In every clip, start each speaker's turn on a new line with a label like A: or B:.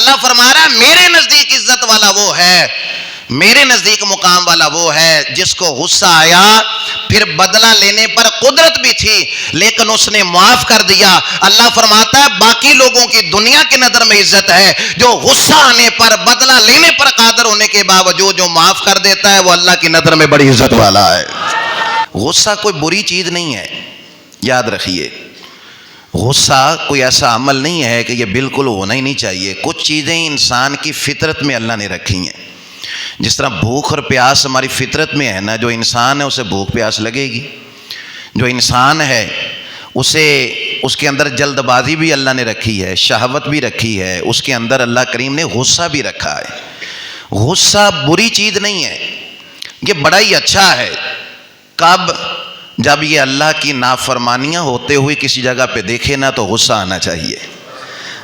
A: اللہ فرما رہا ہے میرے نزدیک عزت والا وہ ہے، میرے نزدیک مقام والا وہ ہے جس کو غصہ آیا، پھر بدلہ لینے پر قدرت بھی تھی لیکن اس نے معاف کر دیا۔ اللہ فرماتا ہے باقی لوگوں کی دنیا کی نظر میں عزت ہے، جو غصہ آنے پر بدلہ لینے پر قادر ہونے کے باوجود جو معاف کر دیتا ہے وہ اللہ کی نظر میں بڑی عزت والا ہے۔ غصہ کوئی بری چیز نہیں ہے، یاد رکھیے، غصہ کوئی ایسا عمل نہیں ہے کہ یہ بالکل ہونا ہی نہیں چاہیے۔ کچھ چیزیں انسان کی فطرت میں اللہ نے رکھی ہیں، جس طرح بھوک اور پیاس ہماری فطرت میں ہے نا، جو انسان ہے اسے بھوک پیاس لگے گی، جو انسان ہے اسے اس کے اندر جلد بازی بھی اللہ نے رکھی ہے، شہوت بھی رکھی ہے، اس کے اندر اللہ کریم نے غصہ بھی رکھا ہے۔ غصہ بری چیز نہیں ہے، یہ بڑا ہی اچھا ہے۔ کب؟ جب یہ اللہ کی نافرمانیاں ہوتے ہوئے کسی جگہ پہ دیکھے نا تو غصہ آنا چاہیے۔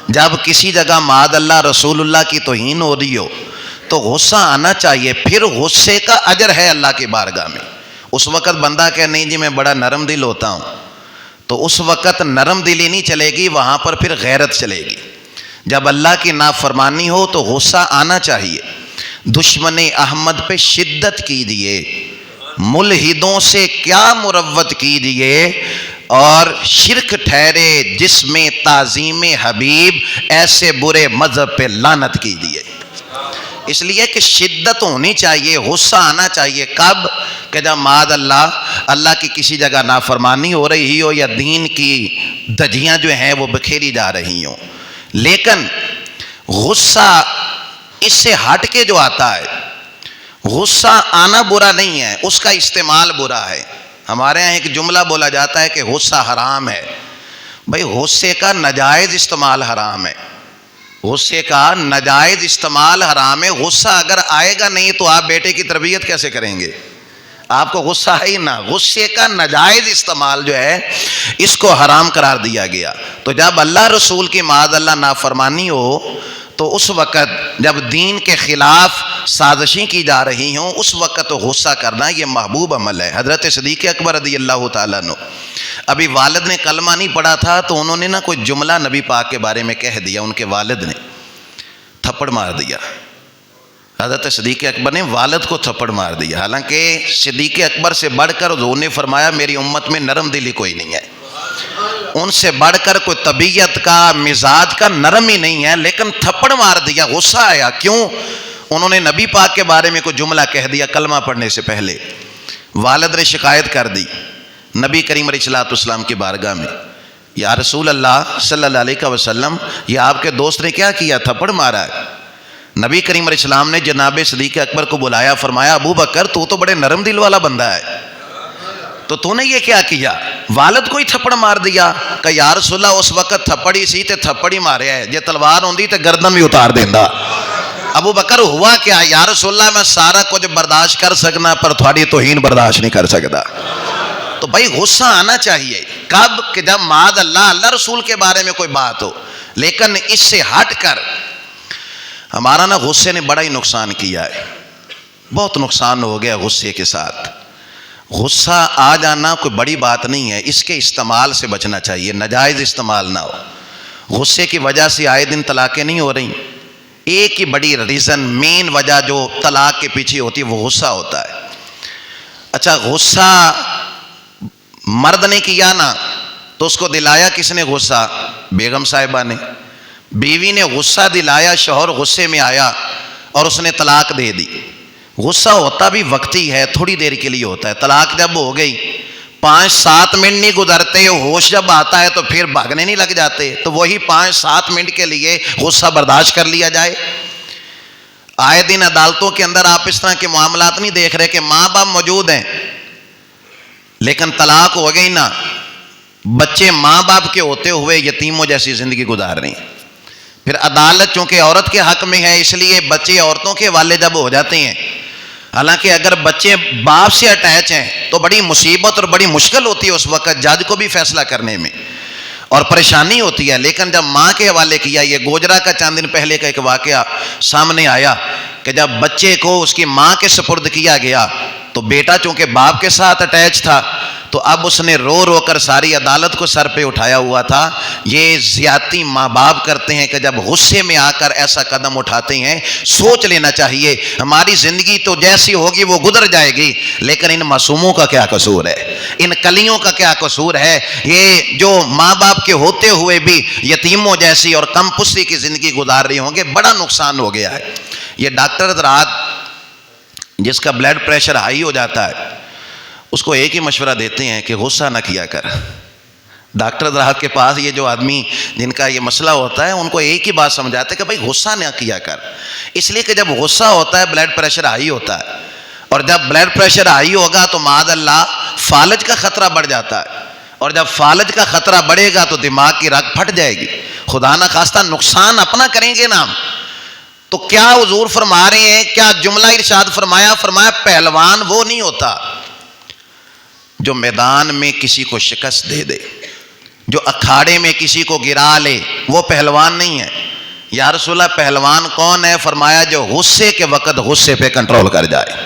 A: جب کسی جگہ معاذ اللہ رسول اللہ کی توہین ہو رہی ہو تو غصہ آنا چاہیے، پھر غصے کا اجر ہے اللہ کی بارگاہ میں۔ اس وقت بندہ کہ نہیں جی میں بڑا نرم دل ہوتا ہوں، تو اس وقت نرم دلی نہیں چلے گی، وہاں پر پھر غیرت چلے گی۔ جب اللہ کی نافرمانی ہو تو غصہ آنا چاہیے۔ دشمن احمد پہ شدت کیجیے، ملحدوں سے کیا مروت کیجیے، اور شرک ٹھہرے جس میں تعظیم حبیب، ایسے برے مذہب پہ لعنت کیجیے۔ اس لیے کہ شدت ہونی چاہیے، غصہ آنا چاہیے۔ کب؟ کہ جب معاذ اللہ کی کسی جگہ نافرمانی ہو رہی ہو یا دین کی دھجیاں جو ہیں وہ بکھیری جا رہی ہوں۔ لیکن غصہ اس سے ہٹ کے جو آتا ہے، غصہ آنا برا نہیں ہے، اس کا استعمال برا ہے۔ ہمارے یہاں ایک جملہ بولا جاتا ہے کہ غصہ حرام ہے۔ بھائی غصے کا ناجائز استعمال حرام ہے، غصے کا ناجائز استعمال حرام ہے۔ غصہ اگر آئے گا نہیں تو آپ بیٹے کی تربیت کیسے کریں گے؟ آپ کو غصہ ہے ہی نہ۔ غصے کا ناجائز استعمال جو ہے اس کو حرام قرار دیا گیا۔ تو جب اللہ رسول کی معاذ اللہ نافرمانی ہو تو اس وقت جب دین کے خلاف سازشیں کی جا رہی ہوں اس وقت غصہ کرنا یہ محبوب عمل ہے۔ حضرت صدیق اکبر رضی اللہ تعالیٰ عنہ، ابھی والد نے کلمہ نہیں پڑھا تھا تو انہوں نے نا کوئی جملہ نبی پاک کے بارے میں کہہ دیا، ان کے والد نے تھپڑ مار دیا۔ حضرت صدیق اکبر نے والد کو تھپڑ مار دیا، حالانکہ صدیق اکبر سے بڑھ کر حضور نے فرمایا میری امت میں نرم دلی کوئی نہیں ہے، ان سے بڑھ کر کوئی طبیعت کا مزاج کا نرم ہی نہیں ہے، لیکن تھپڑ مار دیا۔ غصہ آیا، کیوں؟ انہوں نے نبی پاک کے بارے میں کوئی جملہ کہہ دیا کلمہ پڑھنے سے پہلے۔ والد نے شکایت کر دی نبی کریم علیہ الصلوۃ والسلام کی بارگاہ میں، یا رسول اللہ صلی اللہ علیہ وسلم یہ آپ کے دوست نے کیا کیا؟ تھپڑ مارا ہے۔ نبی کریم علیہ السلام نے جناب صدیق اکبر کو بلایا، فرمایا ابو بکر تو بڑے نرم دل والا بندہ ہے، تو نے یہ کیا کیا؟ والد کو ہی تھپڑ مار دیا۔ کہ یا رسول اللہ اس وقت تھپڑی سی تے تھپڑی ماریا ہے، جے تلوار ہوندی تے گردن بھی اتار دیندا۔ ابو بکر ہوا کیا؟ یا رسول اللہ میں سارا کچھ برداشت کر سکنا پر تھوڑی توہین برداشت نہیں کر سکتا۔ تو بھائی غصہ آنا چاہیے۔ کب؟ کہ جب معاذ اللہ رسول کے بارے میں کوئی بات ہو۔ لیکن اس سے ہٹ کر ہمارا نا غصے نے بڑا ہی نقصان کیا ہے، بہت نقصان ہو گیا غصے کے ساتھ۔ غصہ آ جانا کوئی بڑی بات نہیں ہے، اس کے استعمال سے بچنا چاہیے، ناجائز استعمال نہ ہو۔ غصے کی وجہ سے آئے دن طلاقیں نہیں ہو رہی، ایک ہی بڑی ریزن، مین وجہ جو طلاق کے پیچھے ہوتی ہے وہ غصہ ہوتا ہے۔ اچھا غصہ مرد نے کیا نا تو اس کو دلایا کس نے غصہ؟ بیگم صاحبہ نے۔ بیوی نے غصہ دلایا، شوہر غصے میں آیا اور اس نے طلاق دے دی۔ غصہ ہوتا بھی وقتی ہے، تھوڑی دیر کے لیے ہوتا ہے۔ طلاق جب ہو گئی 5-7 منٹ نہیں گزرتے، ہوش جب آتا ہے تو پھر بھاگنے نہیں لگ جاتے، تو وہی 5-7 منٹ کے لیے غصہ برداشت کر لیا جائے۔ آئے دن عدالتوں کے اندر آپ اس طرح کے معاملات نہیں دیکھ رہے کہ ماں باپ موجود ہیں لیکن طلاق ہو گئی نا، بچے ماں باپ کے ہوتے ہوئے یتیموں جیسی زندگی گزار رہی ہیں۔ پھر عدالت چونکہ عورت کے حق میں ہے اس لیے بچے عورتوں کے والے جب ہو جاتے ہیں، حالانکہ اگر بچے باپ سے اٹیچ ہیں تو بڑی مصیبت اور بڑی مشکل ہوتی ہے اس وقت جج کو بھی فیصلہ کرنے میں اور پریشانی ہوتی ہے۔ لیکن جب ماں کے حوالے کیا، یہ گوجرا کا چند دن پہلے کا ایک واقعہ سامنے آیا کہ جب بچے کو اس کی ماں کے سپرد کیا گیا تو بیٹا چونکہ باپ کے ساتھ اٹیچ تھا تو اب اس نے رو رو کر ساری عدالت کو سر پہ اٹھایا ہوا تھا. یہ زیادتی ماں باپ کرتے ہیں کہ جب غصے میں آ کر ایسا قدم اٹھاتے ہیں. سوچ لینا چاہیے ہماری زندگی تو جیسی ہوگی وہ گزر جائے گی, لیکن ان معصوموں کا کیا قصور ہے, ان کلیوں کا کیا قصور ہے. یہ جو ماں باپ کے ہوتے ہوئے بھی یتیموں جیسی اور کم پستی کی زندگی گزار رہی ہوں گے, بڑا نقصان ہو گیا ہے. یہ ڈاکٹر حضرات جس کا بلڈ پریشر ہائی ہو جاتا ہے اس کو ایک ہی مشورہ دیتے ہیں کہ غصہ نہ کیا کر. ڈاکٹر حضرات کے پاس یہ جو آدمی جن کا یہ مسئلہ ہوتا ہے ان کو ایک ہی بات سمجھاتے ہیں کہ بھائی غصہ نہ کیا کر, اس لیے کہ جب غصہ ہوتا ہے بلڈ پریشر ہائی ہوتا ہے, اور جب بلڈ پریشر ہائی ہوگا تو معاذ اللہ فالج کا خطرہ بڑھ جاتا ہے, اور جب فالج کا خطرہ بڑھے گا تو دماغ کی رگ پھٹ جائے گی, خدا نہ خواستہ نقصان اپنا کریں گے نا. تو کیا حضور فرما رہے ہیں, کیا جملہ ارشاد فرمایا, فرمایا پہلوان وہ نہیں ہوتا جو میدان میں کسی کو شکست دے دے, جو اکھاڑے میں کسی کو گرا لے, وہ پہلوان نہیں ہے. یا رسول اللہ پہلوان کون ہے؟ فرمایا جو غصے کے وقت غصے پہ کنٹرول کر جائے.